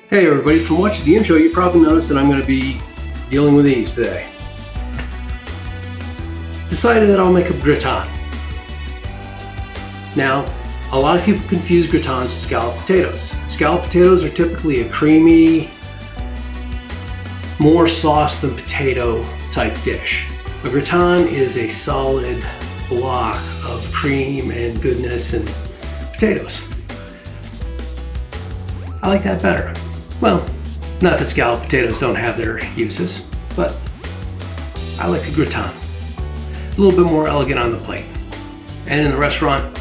Hey everybody, from watching the intro, you probably noticed that I'm going to be dealing with these today. Decided that I'll make a gratin. Now, a lot of people confuse gratins with scalloped potatoes. Scalloped potatoes are typically a creamy, more sauce than potato type dish. A gratin is a solid block of cream and goodness and potatoes. I like that better. Well, not that scalloped potatoes don't have their uses, but I like a gratin. A little bit more elegant on the plate. And in the restaurant,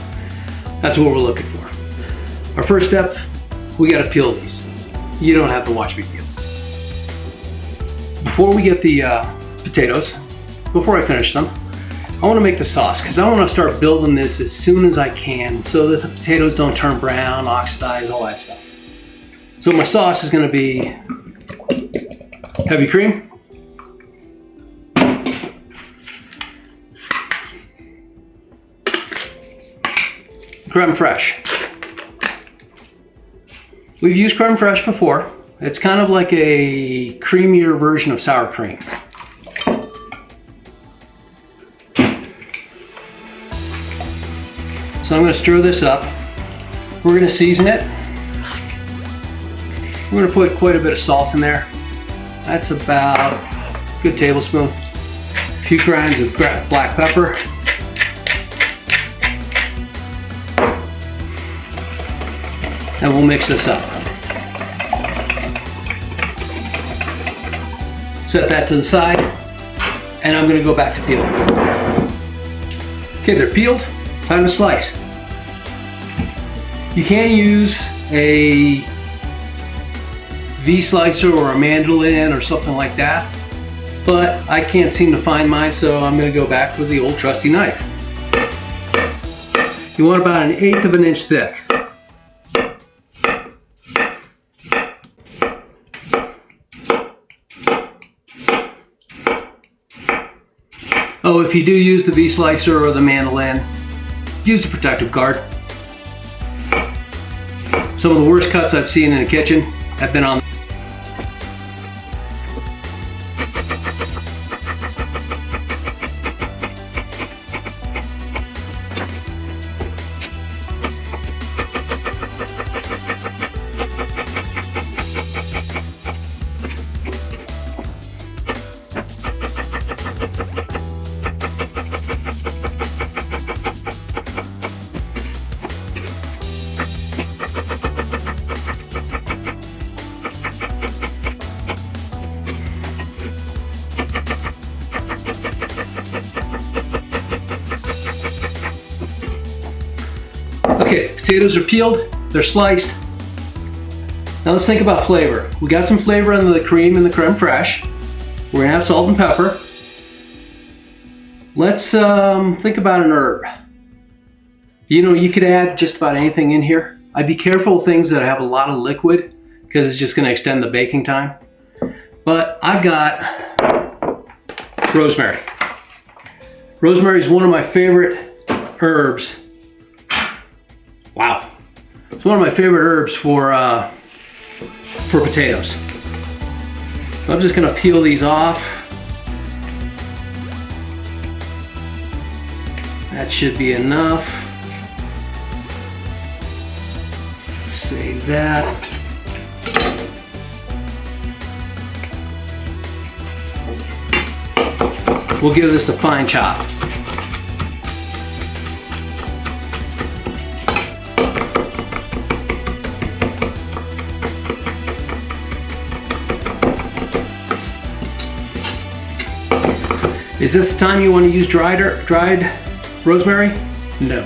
that's what we're looking for. Our first step, we gotta peel these. You don't have to watch me peel. Before we get the potatoes, before I finish them, I wanna make the sauce because I wanna start building this as soon as I can so that the potatoes don't turn brown, oxidize, all that stuff. So my sauce is going to be heavy cream, creme fraiche. We've used creme fraiche before. It's kind of like a creamier version of sour cream. So I'm going to stir this up. We're going to season it. We're going to put quite a bit of salt in there. That's about a good tablespoon. A few grinds of black pepper. And we'll mix this up. Set that to the side. And I'm going to go back to peeling. Okay, they're peeled. Time to slice. You can use a V-slicer or a mandolin or something like that, but I can't seem to find mine, so I'm going to go back with the old trusty knife. You want about 1/8 of an inch thick. Oh, if you do use the V-slicer or the mandolin, use the protective guard. Some of the worst cuts I've seen in the kitchen have been on. Okay, potatoes are peeled, they're sliced. Now let's think about flavor. We got some flavor in the cream and the creme fraiche. We're gonna have salt and pepper. Let's think about an herb. You know, you could add just about anything in here. I'd be careful with things that have a lot of liquid because it's just gonna extend the baking time. But I've got rosemary. Rosemary is one of my favorite herbs. Wow, it's one of my favorite herbs for potatoes. So I'm just gonna peel these off. That should be enough. Save that. We'll give this a fine chop. Is this the time you want to use dried rosemary? No.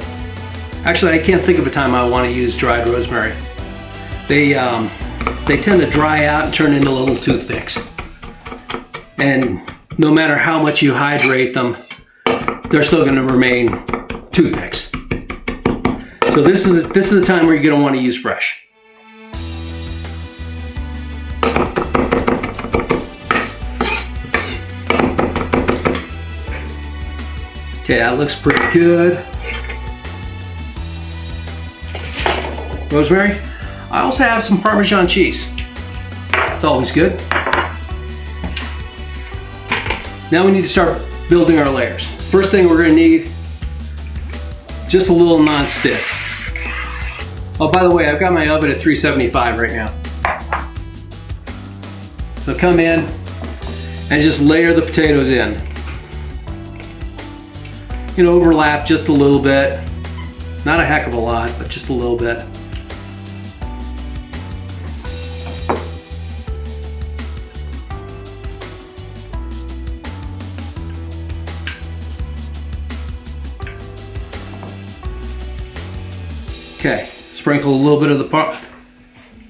Actually, I can't think of a time I want to use dried rosemary. They tend to dry out and turn into little toothpicks. And no matter how much you hydrate them, they're still going to remain toothpicks. So this is the time where you're going to want to use fresh. Okay, that looks pretty good. Rosemary. I also have some Parmesan cheese. It's always good. Now we need to start building our layers. First thing we're going to need, just a little non-stick. Oh, by the way, I've got my oven at 375 right now. So come in and just layer the potatoes in. You know, overlap just a little bit. Not a heck of a lot, but just a little bit. Okay, sprinkle a little bit of the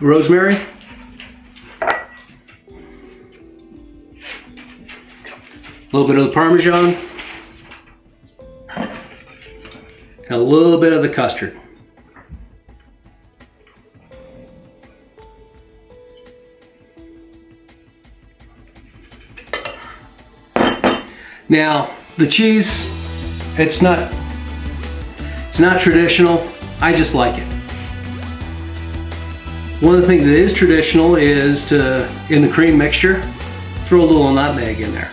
rosemary. A little bit of the parmesan. And a little bit of the custard. Now, the cheese, it's not traditional. I just like it. One of the things that is traditional is to, in the cream mixture, throw a little nutmeg in there.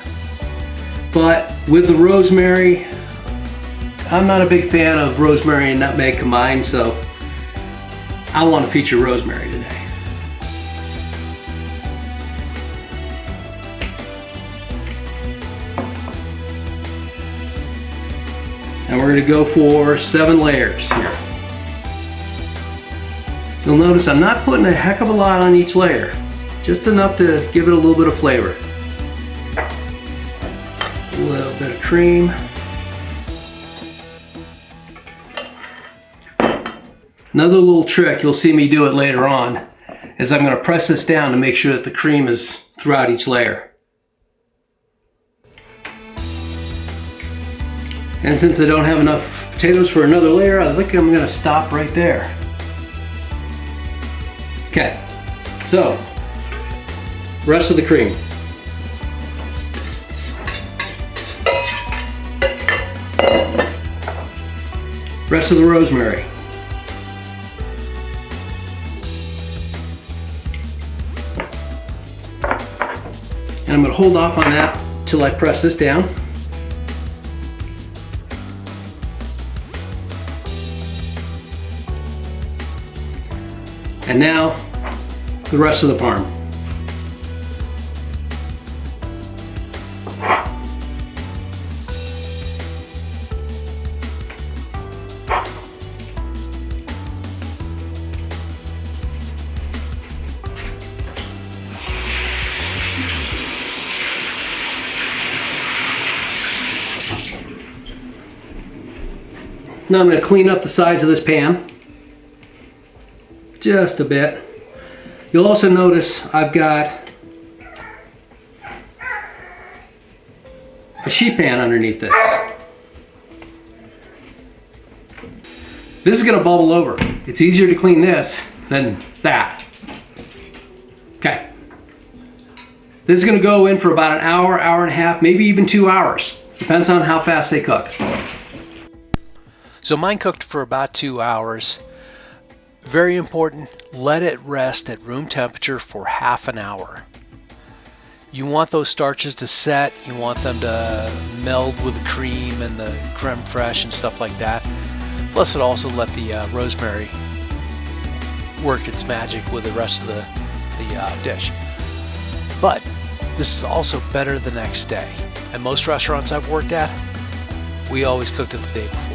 But with the rosemary, I'm not a big fan of rosemary and nutmeg combined, so I want to feature rosemary today. And we're going to go for 7 layers here. You'll notice I'm not putting a heck of a lot on each layer, just enough to give it a little bit of flavor. A little bit of cream. Another little trick, you'll see me do it later on, is I'm going to press this down to make sure that the cream is throughout each layer. And since I don't have enough potatoes for another layer, I think I'm going to stop right there. Okay, so rest of the cream. Rest of the rosemary. And I'm going to hold off on that till I press this down. And now the rest of the parm. Now I'm going to clean up the sides of this pan just a bit. You'll also notice I've got a sheet pan underneath this. This is going to bubble over. It's easier to clean this than that. Okay. This is going to go in for about an hour, hour and a half, maybe even 2 hours. Depends on how fast they cook. So mine cooked for about 2 hours. Very important, let it rest at room temperature for half an hour. You want those starches to set, you want them to meld with the cream and the creme fraiche and stuff like that. Plus it also let the rosemary work its magic with the rest of the dish. But this is also better the next day. At most restaurants I've worked at, we always cooked it the day before.